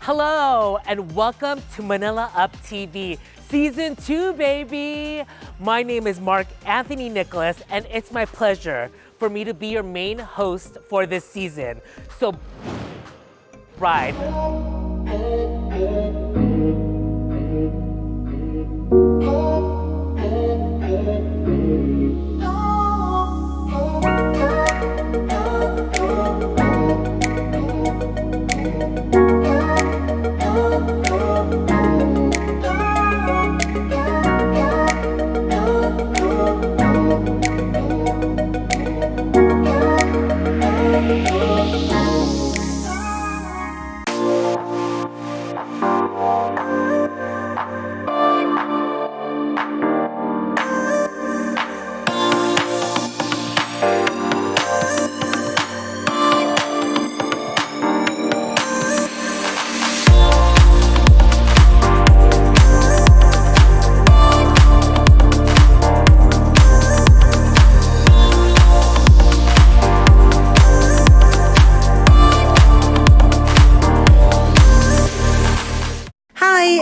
Hello and welcome to Manila Up TV, Season 2, baby! My name is Mark Anthony Nicholas and it's my pleasure for me to be your main host for this season. So, ride.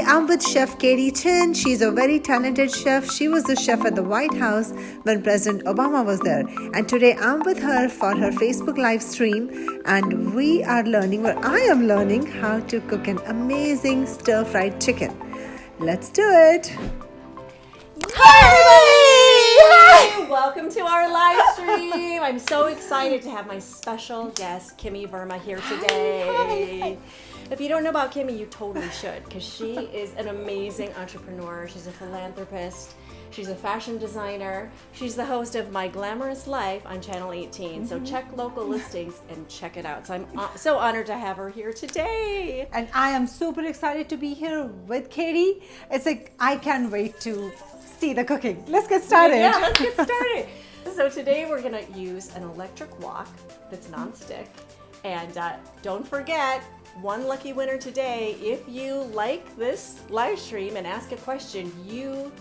I'm with Chef Katie Chin. She's a very talented chef. She was the chef at the White House when President Obama was there. And today I'm with her for her Facebook live stream. And we are learning, or I am learning, how to cook an amazing stir-fried chicken. Let's do it. Hi, everybody! Hi! Welcome to our live stream. I'm so excited to have my special guest, Kimmy Verma, here today. Hi. If you don't know about Kimmy, you totally should, because she is an amazing entrepreneur. She's a philanthropist. She's a fashion designer. She's the host of My Glamorous Life on Channel 18. So check local listings and check it out. So I'm so honored to have her here today. And I am super excited to be here with Katie. It's like, I can't wait to see the cooking. Let's get started. Yeah, let's get started. So today we're gonna use an electric wok that's nonstick. And don't forget, one lucky winner today. If you like this live stream and ask a question, you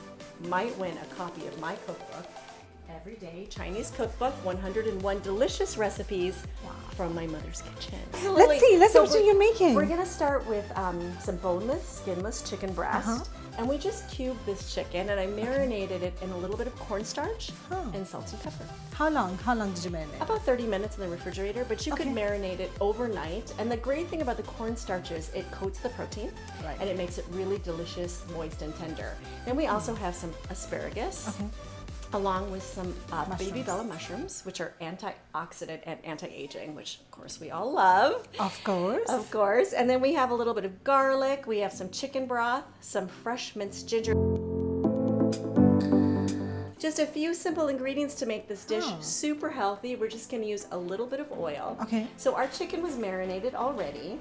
might win a copy of my cookbook, Everyday Chinese Cookbook, 101 delicious recipes from my mother's kitchen. Let's see what you're making. We're gonna start with some boneless, skinless chicken breast. And we just cubed this chicken and I marinated it in a little bit of cornstarch and salt and pepper. How long did you marinate? About 30 minutes in the refrigerator, but you could marinate it overnight. And the great thing about the cornstarch is it coats the protein and it makes it really delicious, moist, and tender. Then we also have some asparagus. Along with some baby bella mushrooms, which are antioxidant and anti-aging, which of course we all love. Of course. Of course. And then we have a little bit of garlic. We have some chicken broth, some fresh minced ginger. Just a few simple ingredients to make this dish super healthy. We're just going to use a little bit of oil. Okay. So our chicken was marinated already.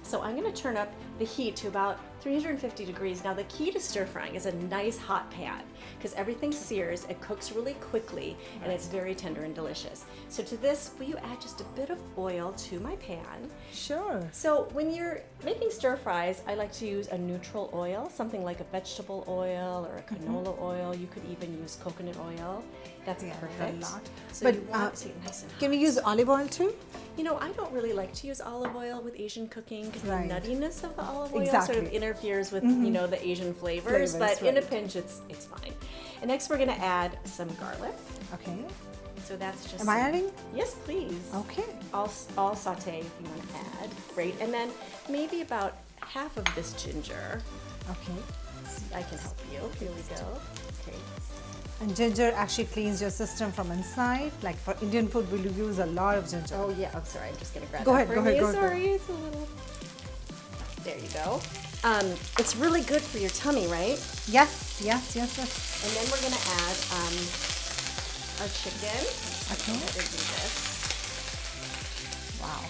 So I'm going to turn up the heat to about 350 degrees. Now the key to stir frying is a nice hot pan because everything sears, it cooks really quickly, and it's very tender and delicious. So to this, will you add just a bit of oil to my pan? Sure. So when you're making stir fries, I like to use a neutral oil, something like a vegetable oil or a canola oil. You could even use coconut oil. That's perfect. A lot. So But you want to nice and can we use olive oil too? You know, I don't really like to use olive oil with Asian cooking because the nuttiness of the olive oil Exactly. sort of interferes with, you know, the Asian flavors. But in a pinch, it's fine. And next, we're going to add some garlic. Okay. So that's just. Am I adding? Yes, please. Okay. I'll saute if you want to add. Great. And then maybe about half of this ginger. Okay. I can help you. Here we go. Okay. And ginger actually cleans your system from inside. Like for Indian food, we'll use a lot of ginger. Oh yeah. I'm sorry. I'm just gonna grab Go that ahead, for go ahead, you. go ahead. Sorry, it's a little. There you go. It's really good for your tummy, right? Yes. And then we're gonna add our chicken. Okay. I'm gonna do this. Wow.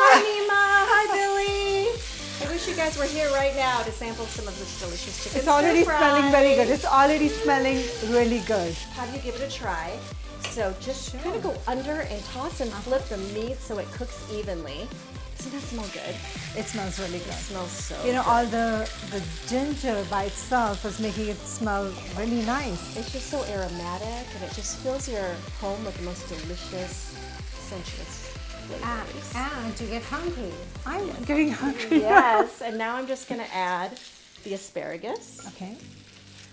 Hi, Nima. Hi, Billy. I wish you guys were here right now to sample some of this delicious chicken. It's already stir-fry. smelling very good. It's already smelling really good. Have you give it a try? So just kind of go under and toss and flip the meat so it cooks evenly. Doesn't that smell good? It smells really good. It smells so You know, good. all the ginger by itself is making it smell really nice. It's just so aromatic, and it just fills your home with the most delicious, sensuous flavors. And to get hungry. I'm getting hungry. Yes, and now I'm just going to add the asparagus. Okay.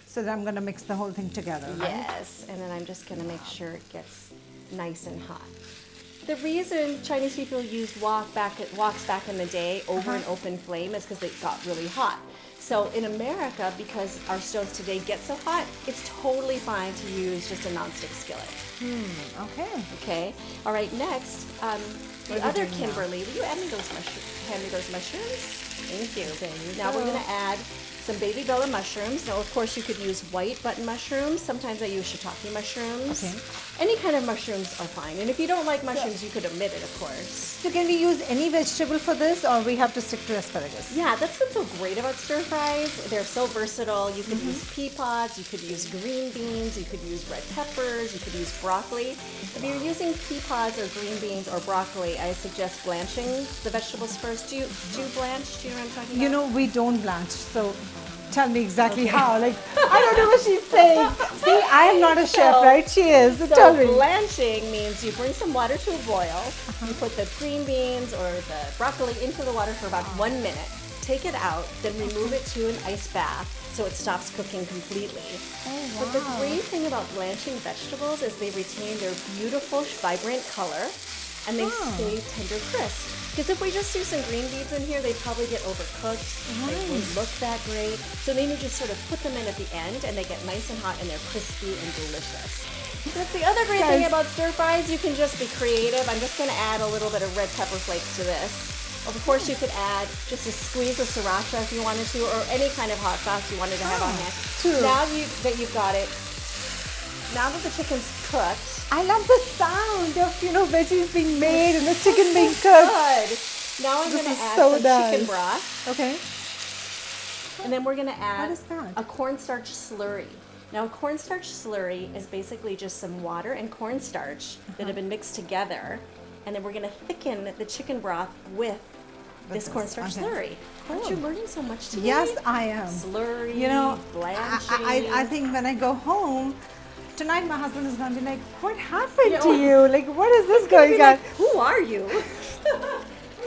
So then I'm going to mix the whole thing together. Right? Yes, and then I'm just going to make sure it gets nice and hot. The reason Chinese people used woks back in the day over an open flame is because they got really hot. So in America, because our stoves today get so hot, it's totally fine to use just a nonstick skillet. Okay. Okay. All right. Next, the other Kimberly, will you hand me those mushrooms? Thank you. Now we're going to add some baby bella mushrooms. Now, of course, you could use white button mushrooms. Sometimes I use shiitake mushrooms. Okay. Any kind of mushrooms are fine. And if you don't like mushrooms, you could omit it, of course. So can we use any vegetable for this, or we have to stick to asparagus? Yeah, that's what's so great about stir fries. They're so versatile. You could use pea pods, you could use green beans, you could use red peppers, you could use broccoli. If you're using pea pods or green beans or broccoli, I suggest blanching the vegetables first. Do you blanch? Do you know what I'm talking about? You know, we don't blanch, so tell me exactly how. Like, I don't know what she's saying. See, I am not a chef, right? She is. So tell me. Blanching means you bring some water to a boil, you put the green beans or the broccoli into the water for about 1 minute, take it out, then remove it to an ice bath so it stops cooking completely. But the great thing about blanching vegetables is they retain their beautiful, vibrant color and they stay tender crisp. Because if we just do some green beans in here, they'd probably get overcooked. They wouldn't look that great. So then you just sort of put them in at the end and they get nice and hot and they're crispy and delicious. That's the other great thing about stir fries. You can just be creative. I'm just going to add a little bit of red pepper flakes to this. Of course, you could add just a squeeze of sriracha if you wanted to, or any kind of hot sauce you wanted to have on hand. True. Now that you've got it, now that the chicken's cooked, I love the sound of, veggies being made and the chicken being cooked. good. Now I'm going to add so some nice. chicken broth. Okay. And then we're going to add is that? a cornstarch slurry. Now, a cornstarch slurry is basically just some water and cornstarch that have been mixed together. And then we're going to thicken the chicken broth with this cornstarch slurry. Aren't you learning so much today? Yes, I am. Slurry, blanching. I think when I go home, tonight my husband is going to be like, what happened to you? Like, what is this going on? Who are you?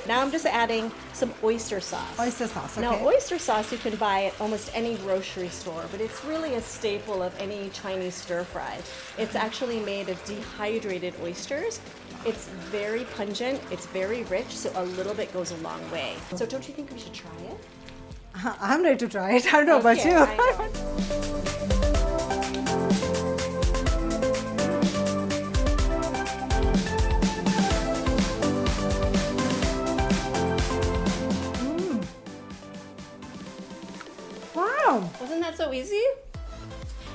Now I'm just adding some oyster sauce. Oyster sauce, okay. Now, oyster sauce you can buy at almost any grocery store, but it's really a staple of any Chinese stir fry. It's actually made of dehydrated oysters. It's very pungent, it's very rich, so a little bit goes a long way. So don't you think we should try it? I'm ready to try it. I don't know about you. I know. Wow. Wasn't that so easy?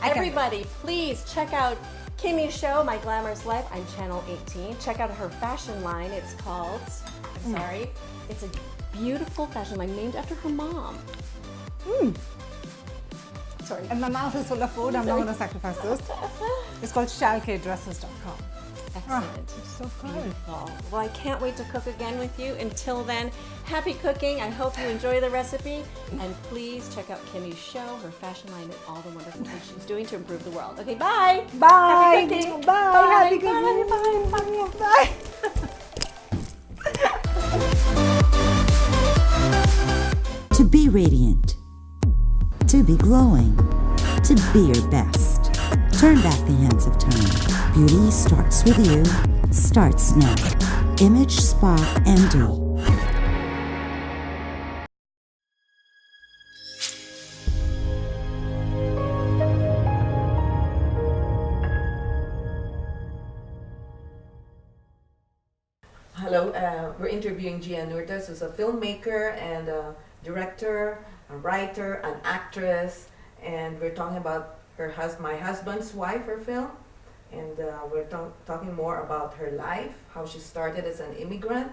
Everybody, please check out Kimmy's show, My Glamorous Life, on Channel 18. Check out her fashion line. It's called, it's a beautiful fashion line named after her mom. Sorry. And my mouth is full of food. I'm not going to sacrifice this. It's called shalkdresses.com. Excellent. It's so good. Beautiful. Well, I can't wait to cook again with you. Until then, happy cooking. I hope you enjoy the recipe. And please check out Kimmy's show, her fashion line, and all the wonderful things she's doing to improve the world. Okay, bye. Bye. Happy cooking. Bye. Happy Bye. cooking. Bye. Bye. To be radiant, to be glowing, to be your best. Turn back the hands of time. Beauty starts with you, starts now. Image Spa MD. Hello, we're interviewing Gia Nurtas, who's a filmmaker and a director, a writer, an actress, and we're talking about my husband's wife, her film, and we're talking more about her life, how she started as an immigrant,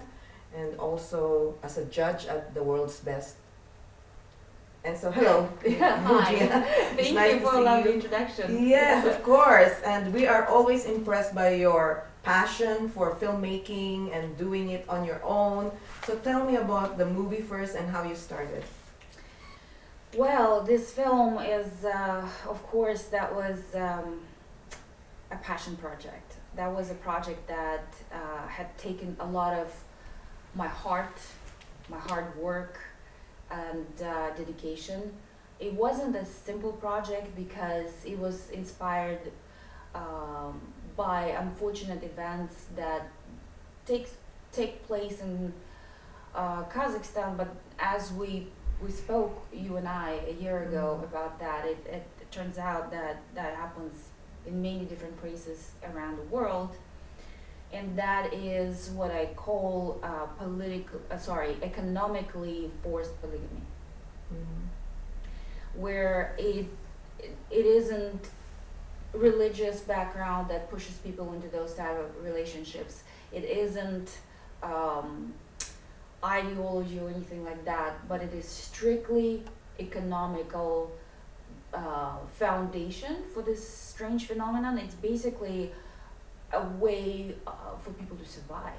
and also as a judge at the world's best. And so, hello. Yeah, hi. Gia. Thank nice you to for a see lovely you. introduction. Yes, of course, and we are always impressed by your passion for filmmaking and doing it on your own. So tell me about the movie first and how you started. Well, this film is, of course, that was a passion project. That was a project that had taken a lot of my heart, my hard work, and dedication. It wasn't a simple project because it was inspired by unfortunate events that take place in Kazakhstan. But as we spoke, you and I, a year ago about that, it turns out that that happens in many different places around the world, and that is what I call economically forced polygamy, where it isn't religious background that pushes people into those type of relationships. It isn't ideology or anything like that, but it is strictly economical foundation for this strange phenomenon. It's basically a way for people to survive.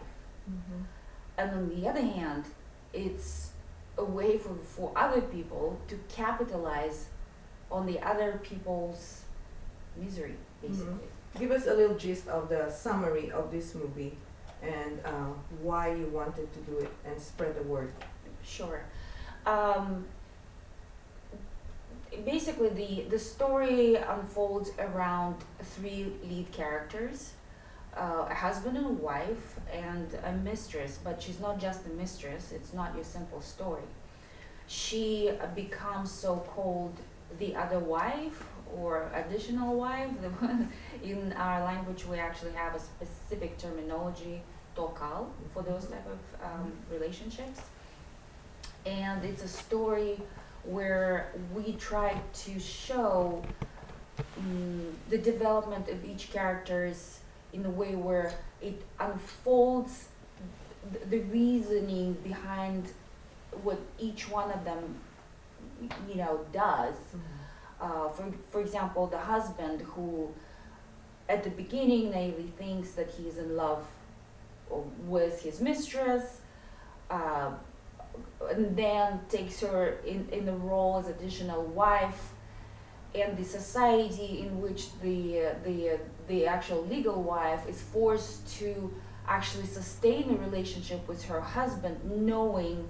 And on the other hand, it's a way for other people to capitalize on the other people's misery, basically. Give us a little gist of the summary of this movie and why you wanted to do it and spread the word. Sure. Basically, the story unfolds around three lead characters, a husband and a wife, and a mistress. But she's not just a mistress. It's not your simple story. She becomes so-called the other wife or additional wife. In our language, we actually have a specific terminology, tokal, for those type of relationships. And it's a story where we try to show the development of each characters in a way where it unfolds the reasoning behind what each one of them, does. For example, the husband who at the beginning naively thinks that he's in love with his mistress, and then takes her in the role as additional wife, and the society in which the actual legal wife is forced to actually sustain a relationship with her husband, knowing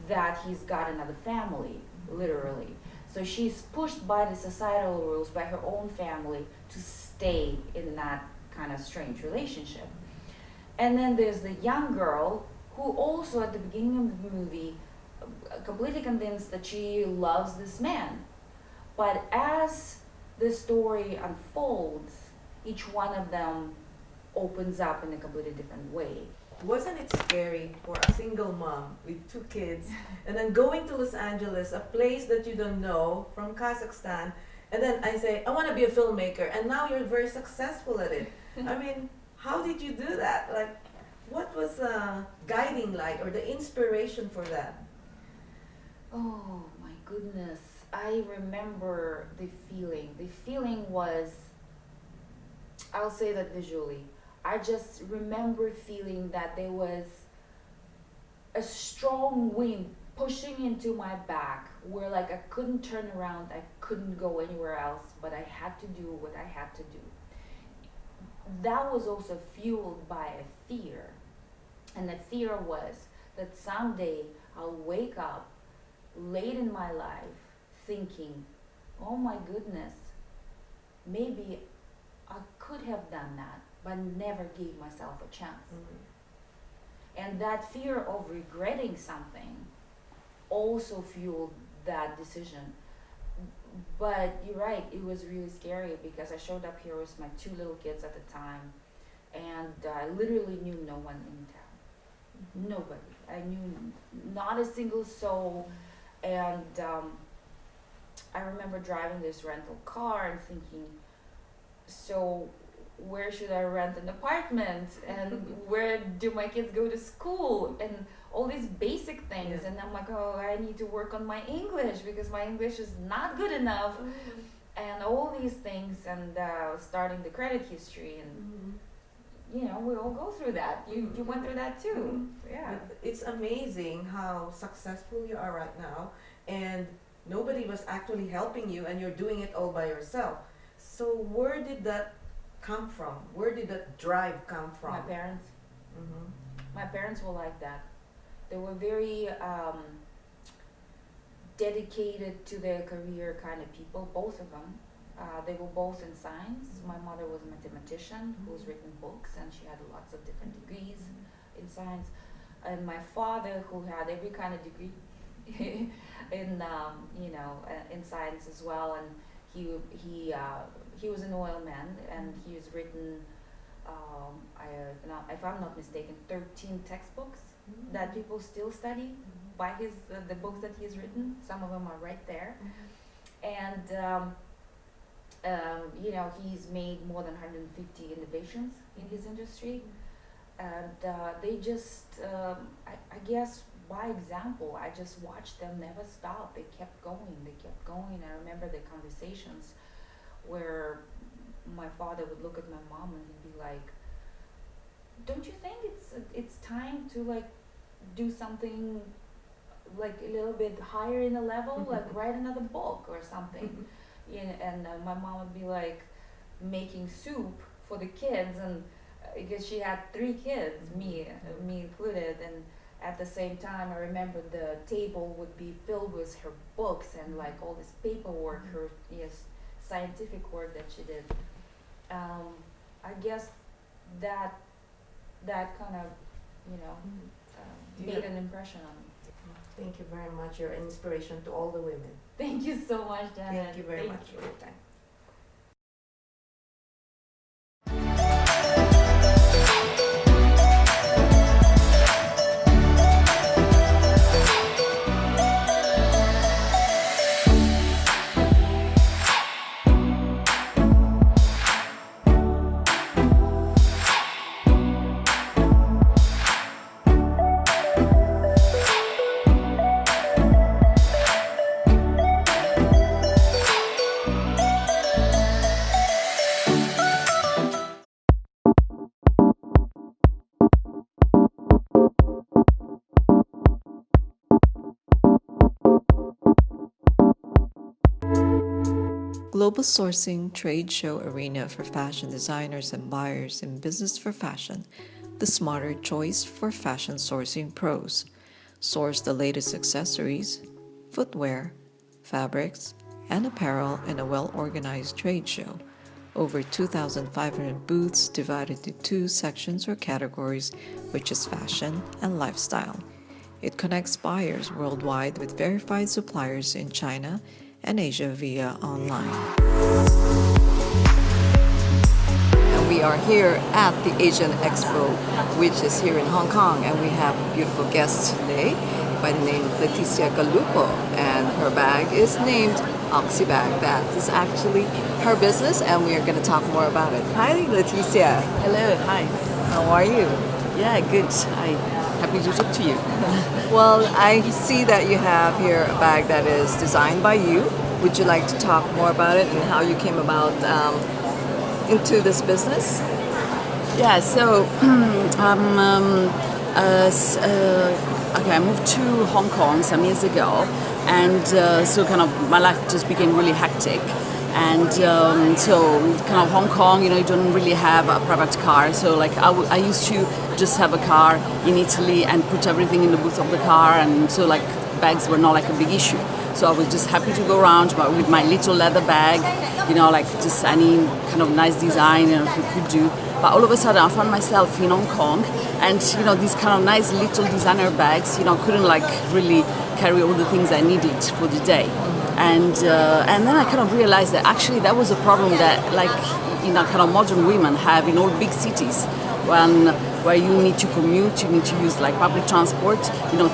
that he's got another family, literally. So she's pushed by the societal rules, by her own family, to stay in that kind of strange relationship. And then there's the young girl who also at the beginning of the movie completely convinced that she loves this man. But as the story unfolds, each one of them opens up in a completely different way. Wasn't it scary for a single mom with 2 kids and then going to Los Angeles, a place that you don't know, from Kazakhstan, and then I say, I want to be a filmmaker, and now you're very successful at it. I mean, how did you do that? Like, what was guiding light or the inspiration for that? Oh my goodness, I remember the feeling. The feeling was, I'll say that visually, I just remember feeling that there was a strong wind pushing into my back where like I couldn't turn around, I couldn't go anywhere else, but I had to do what I had to do. That was also fueled by a fear. And the fear was that someday I'll wake up late in my life thinking, oh my goodness, maybe I could have done that, but never gave myself a chance. And that fear of regretting something also fueled that decision. But you're right, it was really scary because I showed up here with my 2 little kids at the time, and I literally knew no one in town. Nobody. I knew not a single soul. And I remember driving this rental car and thinking, so where should I rent an apartment, and where do my kids go to school, and all these basic things. And I'm like, oh, I need to work on my English because my English is not good enough, and all these things, and starting the credit history, and we all go through that. You went through that too. Yeah. But it's amazing how successful you are right now, and nobody was actually helping you, and you're doing it all by yourself. So where did that come from? Where did that drive come from? My parents. Mhm. My parents were like that. They were very dedicated to their career kind of people, both of them. They were both in science. My mother was a mathematician who's written books, and she had lots of different degrees in science. And my father, who had every kind of degree in science as well, and he was an oil man, and he has written, if I'm not mistaken, 13 textbooks that people still study by the books that he's written. Some of them are right there, and he's made more than 150 innovations in his industry, and they just, I guess, by example, I just watched them never stop. They kept going. I remember the conversations where my father would look at my mom and he'd be like, "Don't you think it's time to like do something like a little bit higher in the level, like write another book or something?" And my mom would be like making soup for the kids, and because she had 3 kids, me included, and at the same time I remember the table would be filled with her books and like all this paperwork, her scientific work that she did. I guess that kind of made an impression on me. Thank you very much. You're an inspiration to all the women. Thank you so much, Janet. Thank you very much for your time. Global Sourcing Trade Show Arena for fashion designers and buyers in business for fashion, the smarter choice for fashion sourcing pros. Source the latest accessories, footwear, fabrics, and apparel in a well-organized trade show. Over 2,500 booths divided into 2 sections or categories, which is fashion and lifestyle. It connects buyers worldwide with verified suppliers in China and Asia via online. And we are here at the Asian Expo, which is here in Hong Kong, and we have a beautiful guest today by the name of Leticia Galupo, and her bag is named Oxy Bag. That is actually her business, and we are going to talk more about it. Hi, Leticia. Hello, hi. How are you? Yeah, good. Happy to talk to you. Well, I see that you have here a bag that is designed by you. Would you like to talk more about it and how you came about into this business? Yeah, so I moved to Hong Kong some years ago, and so kind of my life just became really hectic. And so kind of Hong Kong, you don't really have a private car. So like I used to just have a car in Italy and put everything in the boot of the car. And so like bags were not like a big issue. So I was just happy to go around with my little leather bag, like just any kind of nice design, you could do. But all of a sudden I found myself in Hong Kong, and these kind of nice little designer bags, couldn't like really carry all the things I needed for the day. And then I kind of realized that actually that was a problem that kind of modern women have in all big cities, where you need to commute, you need to use like public transport.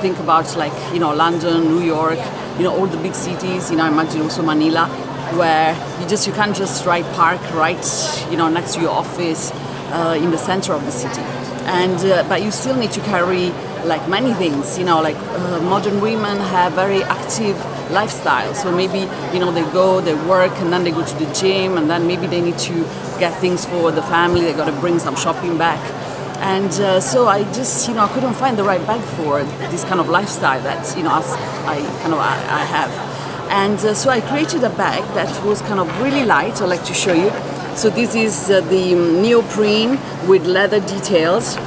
Think about like London, New York, all the big cities. Imagine also Manila, where you can't just park right next to your office in the center of the city, and but you still need to carry like many things. Modern women have very active lifestyle. So maybe, you know, they go, they work, and then they go to the gym, and then maybe they need to get things for the family. They got to bring some shopping back. And so I just, you know, I couldn't find the right bag for this kind of lifestyle that, you know, I have. And so I created a bag that was kind of really light. I'd like to show you. So this is the neoprene with leather details.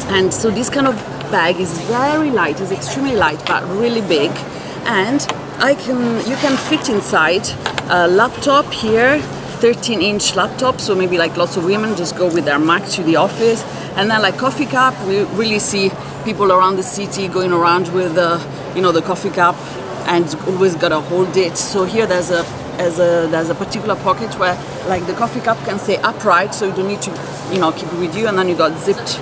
And so this kind of bag is very light, it's extremely light, but really big. And you can fit inside a laptop here, 13-inch laptop, so maybe like lots of women just go with their Mac to the office. And then like coffee cup, we really see people around the city going around with you know, the coffee cup and always gotta hold it. So here there's a particular pocket where like the coffee cup can stay upright, so you don't need to, you know, keep it with you. And then you got zipped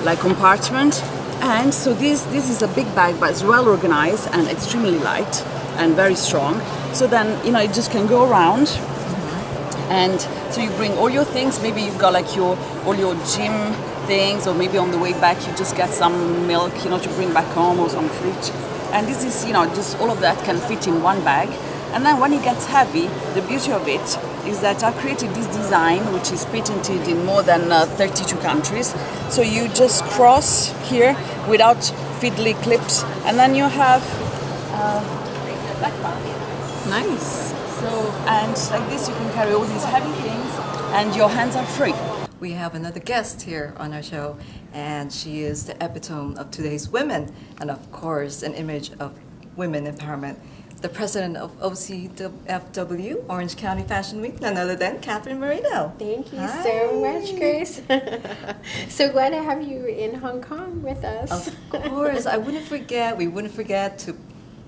like compartment. And so this is a big bag, but it's well organized and extremely light and very strong. So then, you know, it just can go around. And so you bring all your things. Maybe you've got like all your gym things, or maybe on the way back you just get some milk, you know, to bring back home, or some fruit. And this is, you know, just all of that can fit in one bag. And then when it gets heavy, the beauty of it is that I created this design, which is patented in more than 32 countries. So you just cross here without fiddly clips, and then you have backpack. Nice. So, and like this you can carry all these heavy things and your hands are free. We have another guest here on our show, and she is the epitome of today's women, and of course an image of women empowerment. The president of OCFW, Orange County Fashion Week, none other than Catherine Marino. Thank you Hi. so much, Grace. So glad to have you in Hong Kong with us. Of course, we wouldn't forget to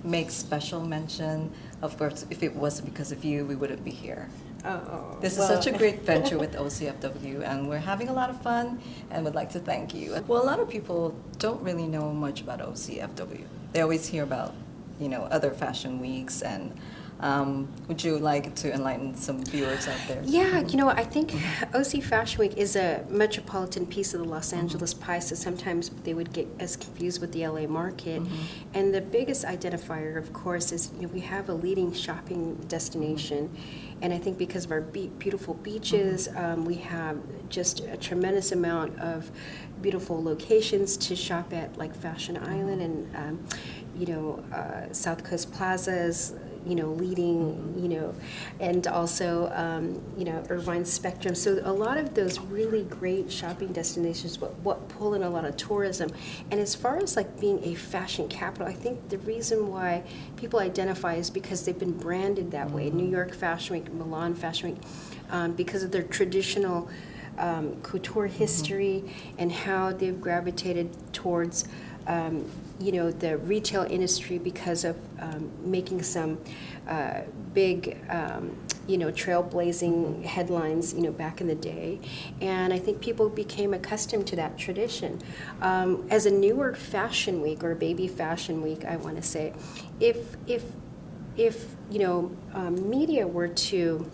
make special mention. Of course, if it wasn't because of you, we wouldn't be here. Oh, This is such a great venture with OCFW, and we're having a lot of fun, and would like to thank you. Well, a lot of people don't really know much about OCFW. They always hear about, you know, other fashion weeks, and would you like to enlighten some viewers out there? Yeah, you know, I think OC Fashion Week is a metropolitan piece of the Los Angeles pie, so sometimes they would get as confused with the LA market. And the biggest identifier, of course, is, you know, we have a leading shopping destination. And I think because of our beautiful beaches, we have just a tremendous amount of beautiful locations to shop at, like Fashion Island and, you know, South Coast Plazas, you know, leading, you know, and also, you know, Irvine Spectrum. So a lot of those really great shopping destinations, what pull in a lot of tourism. And as far as like being a fashion capital, I think the reason why people identify is because they've been branded that way. New York Fashion Week, Milan Fashion Week, because of their traditional couture history and how they've gravitated towards you know, the retail industry because of making some big, you know, trailblazing headlines, you know, back in the day. And I think people became accustomed to that tradition. As a newer fashion week, or baby fashion week, I want to say, if you know, media were to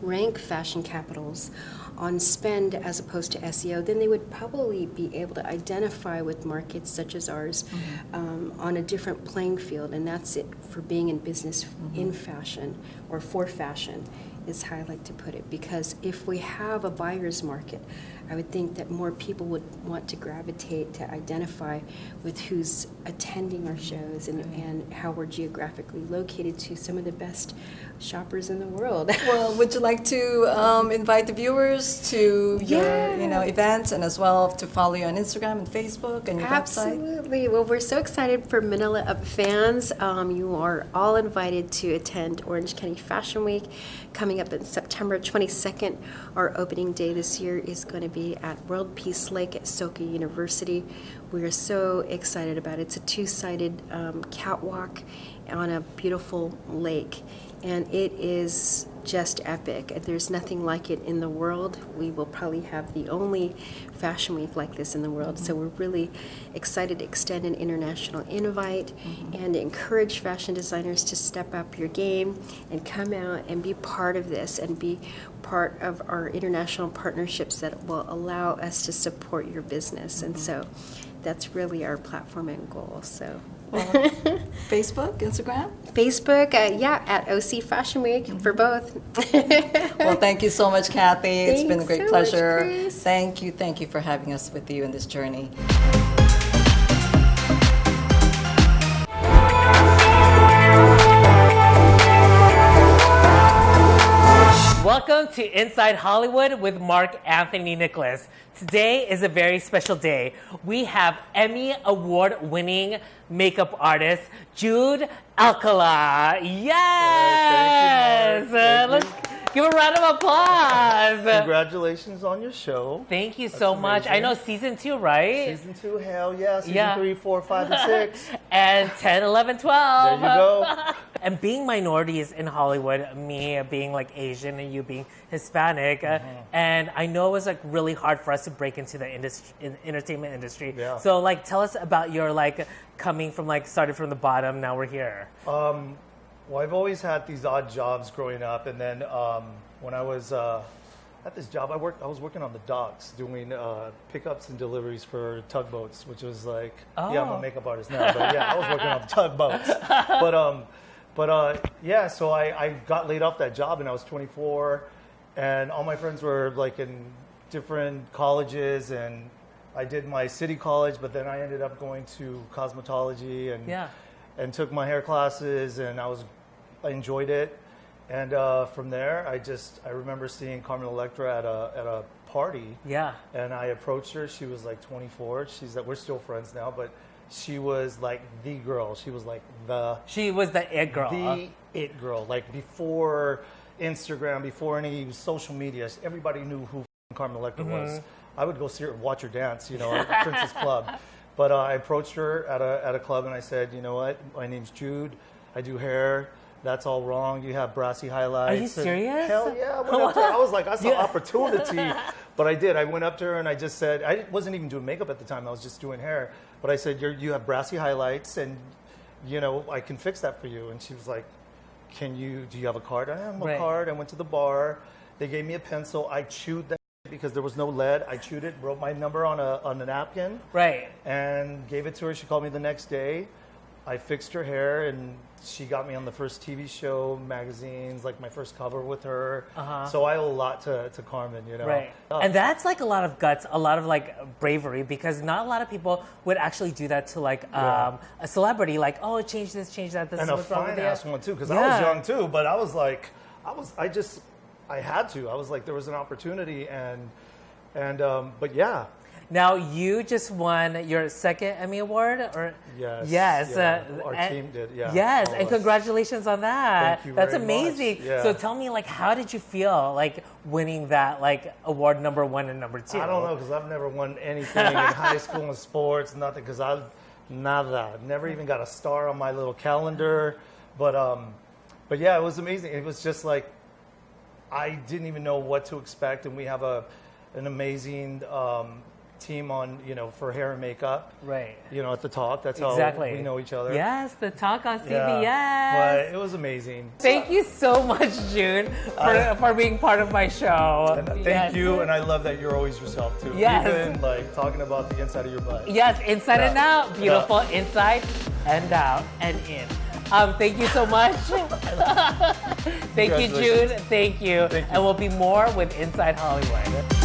rank fashion capitals on spend as opposed to SEO, then they would probably be able to identify with markets such as ours on a different playing field, and that's it for being in business in fashion, or for fashion, is how I like to put it. Because if we have a buyer's market, I would think that more people would want to gravitate to identify with who's attending our shows and how we're geographically located to some of the best shoppers in the world. Well, would you like to invite the viewers to your, you know, events, and as well to follow you on Instagram and Facebook and your website? Absolutely. Well, we're so excited for Manila Up fans. You are all invited to attend Orange County Fashion Week coming up in September 22nd. Our opening day this year is going to be at World Peace Lake at Soka University. We are so excited about it. It's a two-sided catwalk on a beautiful lake, and it is just epic. There's nothing like it in the world. We will probably have the only fashion week like this in the world, so we're really excited to extend an international invite and encourage fashion designers to step up your game and come out and be part of this and be part of our international partnerships that will allow us to support your business. And so that's really our platform and goal. So Facebook, Instagram? Facebook, yeah, at OC Fashion Week for both. Well, thank you so much, Kathy. It's been a Thanks great so much, pleasure. Grace. Thank you for having us with you in this journey. Welcome to Inside Hollywood with Mark Anthony Nicholas. Today is a very special day. We have Emmy Award-winning makeup artist Jude Alcala. Yes! Let's give a round of applause. Congratulations on your show. Thank you so much. I know season 2, right? Season 2, hell yeah. Season 3, 4, 5, and 6. And 10, 11, 12. There you go. And being minorities in Hollywood, me being like Asian and you being Hispanic, and I know it was like really hard for us to break into the entertainment industry. Yeah. So like, tell us about your like coming from like started from the bottom. Now we're here. Well, I've always had these odd jobs growing up, and then when I was at this job, I was working on the docks doing pickups and deliveries for tugboats, which was like, yeah, I'm a makeup artist now, but yeah, I was working on the tugboats. But yeah, so I got laid off that job, and I was 24, and all my friends were like in different colleges, and I did my city college, but then I ended up going to cosmetology and took my hair classes, and I enjoyed it. And from there, I remember seeing Carmen Electra at a party. Yeah. And I approached her. She was like 24. We're still friends now, but she was like the girl. She was like She was the it girl. the it girl. Like before Instagram, before any social media, everybody knew who Carmen Electra was. I would go see her, watch her dance, at Princess Club. But I approached her at a club, and I said, you know what? My name's Jude. I do hair. That's all wrong. You have brassy highlights. Are you serious? Hell yeah. I went up to her. I was like, I saw opportunity. But I did. I went up to her and I just said, I wasn't even doing makeup at the time. I was just doing hair. But I said, you have brassy highlights, and, I can fix that for you. And she was like, do you have a card? I have a card. I went to the bar. They gave me a pencil. I chewed that because there was no lead. I chewed it, wrote my number on a napkin. Right. And gave it to her. She called me the next day. I fixed her hair, and she got me on the first TV show, magazines, like my first cover with her. So I owe a lot to Carmen, Right. And that's like a lot of guts, a lot of like bravery, because not a lot of people would actually do that to like a celebrity, like, oh, change this, change that. This and is a what's wrong with fine you. ass one too, because I was young too, but I was like, I had to. I was like, there was an opportunity, and but yeah. Now you just won your second Emmy Award, or yes, yes, our team did, yes, and congratulations on that. Thank you That's very amazing. much. Yeah. So tell me, like, how did you feel like winning that like award number 1 and number 2? I don't know, because I've never won anything in high school and sports, nothing, because nada, never even got a star on my little calendar, but yeah, it was amazing. It was just like I didn't even know what to expect, and we have an amazing team on, for hair and makeup. Right. At the Talk. That's how we know each other. Yes, the Talk on CBS. Yeah, but it was amazing. Thank you so much, June, for being part of my show. And thank you, and I love that you're always yourself too. Yes. Even like talking about the inside of your butt. Yes, inside and out. Beautiful inside and out and in. Thank you so much. Thank you, June. Thank you. And we'll be more with Inside Hollywood.